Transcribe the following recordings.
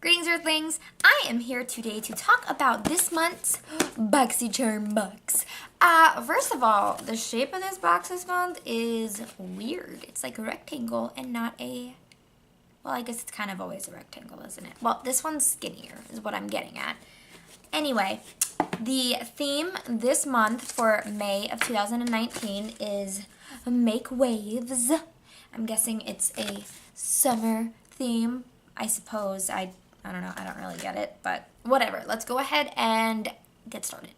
Greetings, Earthlings! I am here today to talk about this month's Boxycharm box. First of all, the shape of this box this month is weird. It's like a rectangle and not a... Well, I guess it's kind of always a rectangle, isn't it? Well, this one's skinnier is what I'm getting at. Anyway, the theme this month for May of 2019 is Make Waves. I'm guessing it's a summer theme. I suppose. I don't know. I don't really get it, but whatever. Let's go ahead and get started.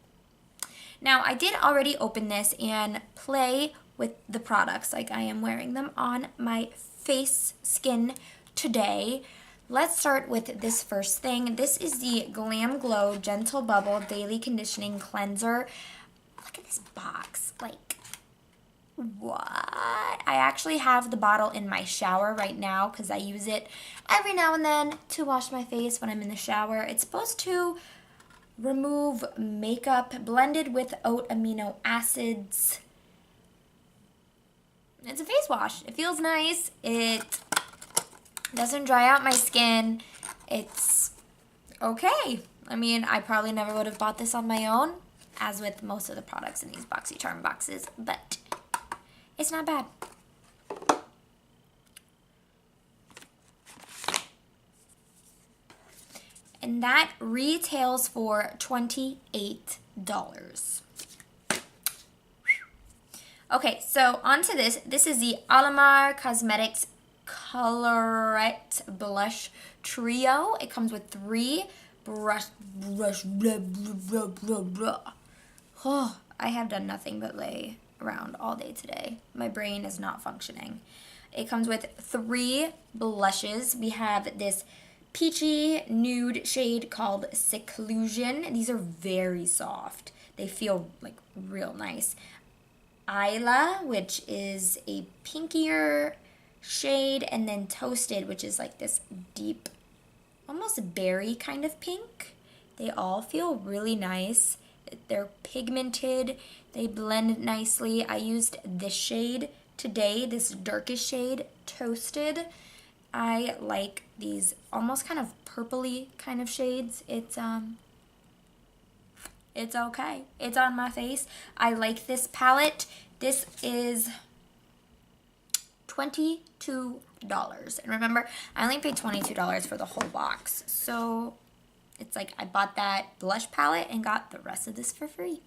Now, I did already open this and play with the products. Like, I am wearing them on my face skin today. Let's start with this first thing. This is the Glamglow Gentlebubble Daily Conditioning Cleanser. Look at this box. Like, what? I actually have the bottle in my shower right now because I use it every now and then to wash my face when I'm in the shower. It's supposed to remove makeup blended with oat amino acids. It's a face wash. It feels nice. It doesn't dry out my skin. It's okay. I mean, I probably never would have bought this on my own, as with most of the products in these Boxycharm boxes, but it's not bad. And that retails for $28. Okay, so onto this. This is the Alamar Cosmetics Colorete Blush Trio. It comes with 3 brush, blah, blah, blah, blah. Oh, I have done nothing but lay around all day today. My brain is not functioning. It comes with 3 blushes. We have this peachy nude shade called Seclusion. These are very soft. They feel like real nice. Isla, which is a pinkier shade, and then Toasted, which is like this deep, almost berry kind of pink. They all feel really nice. They're pigmented. They blend nicely. I used this shade today, this darkest shade, Toasted. I like these almost kind of purpley kind of shades. It's okay. It's on my face. I like this palette. This is $22. And remember, I only paid $22 for the whole box. So it's like I bought that blush palette and got the rest of this for free.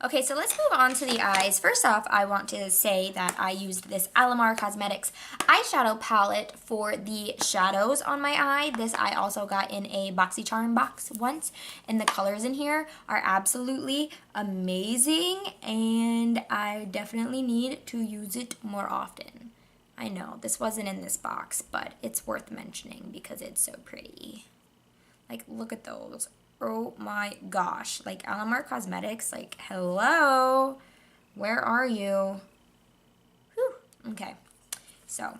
Okay, so let's move on to the eyes. First off, I want to say that I used this Alamar Cosmetics eyeshadow palette for the shadows on my eye. This I also got in a Boxycharm box once, and the colors in here are absolutely amazing, and I definitely need to use it more often. I know, this wasn't in this box, but it's worth mentioning because it's so pretty. Like, look at those. Oh my gosh, like Alamar Cosmetics, like, hello, where are you? Whew. Okay, so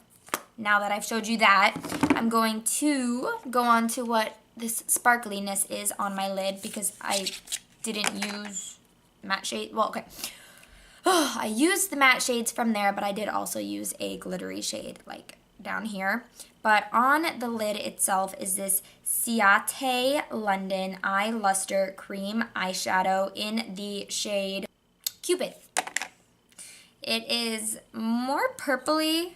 now that I've showed you that, I'm going to go on to what this sparkliness is on my lid because I didn't use matte shade. Well, okay, I used the matte shades from there, but I did also use a glittery shade like down here. But on the lid itself is this Ciate London Eye Lustre Cream Eyeshadow in the shade Cupid. It is more purpley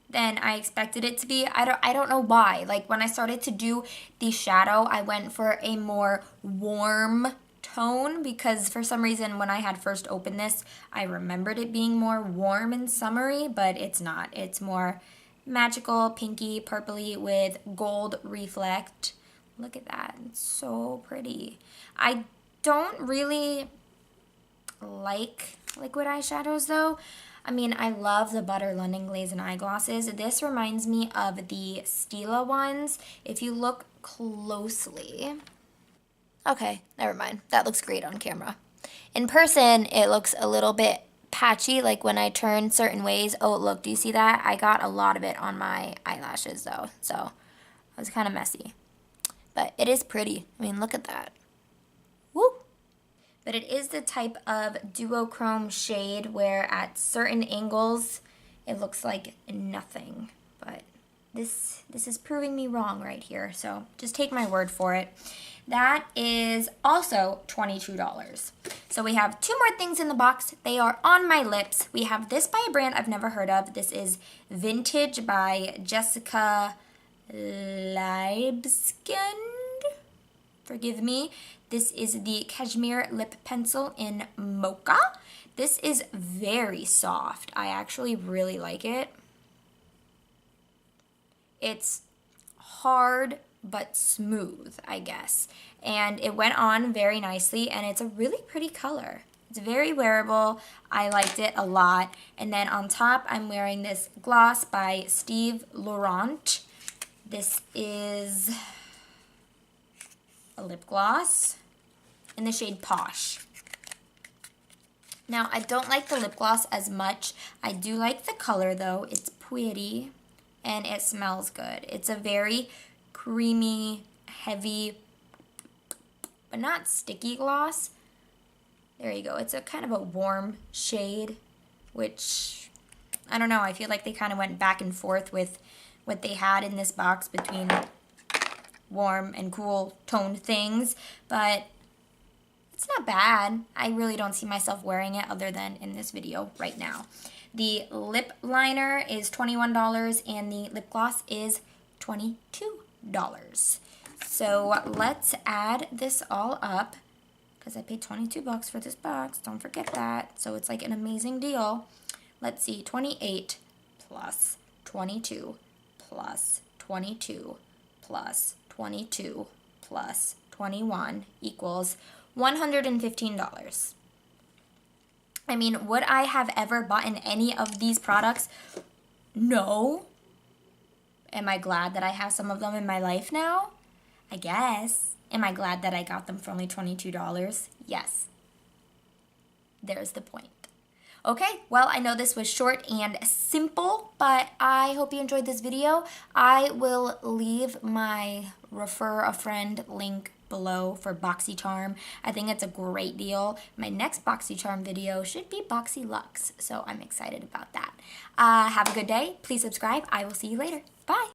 than I expected it to be. I don't know why. Like, when I started to do the shadow, I went for a more warm tone because for some reason when I had first opened this, I remembered it being more warm and summery, but it's not. It's more magical, pinky, purpley with gold reflect. Look at that. It's so pretty. I don't really like liquid eyeshadows though. I mean, I love the Butter London Glaze and eyeglasses. This reminds me of the Stila ones. If you look closely. Okay, never mind. That looks great on camera. In person, it looks a little bit patchy, like when I turn certain ways. Oh, look, do you see that? I got a lot of it on my eyelashes though, so it was kind of messy. But it is pretty. I mean, look at that. Woo! But it is the type of duochrome shade where at certain angles it looks like nothing, but this is proving me wrong right here, so just take my word for it. That is also $22. So we have two more things in the box. They are on my lips. We have this by a brand I've never heard of. This is Vintage by Jessica Liebeskind. Forgive me. This is the Cashmere lip pencil in Mocha. This is very soft. I actually really like it. It's hard but smooth, I guess. And it went on very nicely, and it's a really pretty color. It's very wearable. I liked it a lot. And then on top, I'm wearing this gloss by Laurant. This is a lip gloss in the shade Posh. Now, I don't like the lip gloss as much. I do like the color, though. It's pretty, and it smells good. It's a very creamy, heavy, but not sticky gloss. There you go. It's a kind of a warm shade, which, I don't know, I feel like they kind of went back and forth with what they had in this box between warm and cool toned things, but it's not bad. I really don't see myself wearing it other than in this video right now. The lip liner is $21 and the lip gloss is $22. So let's add this all up because I paid 22 bucks for this box. Don't forget that. So it's like an amazing deal. Let's see, 28 plus 22 plus 22 plus 22 plus 21 equals $115. I mean, would I have ever bought any of these products? No. Am I glad that I have some of them in my life now? I guess. Am I glad that I got them for only $22? Yes. There's the point. Okay, well, I know this was short and simple, but I hope you enjoyed this video. I will leave my refer a friend link below for Boxycharm. I think it's a great deal. My next Boxycharm video should be Boxy Luxe, so I'm excited about that. Have a good day. Please subscribe. I will see you later. Bye.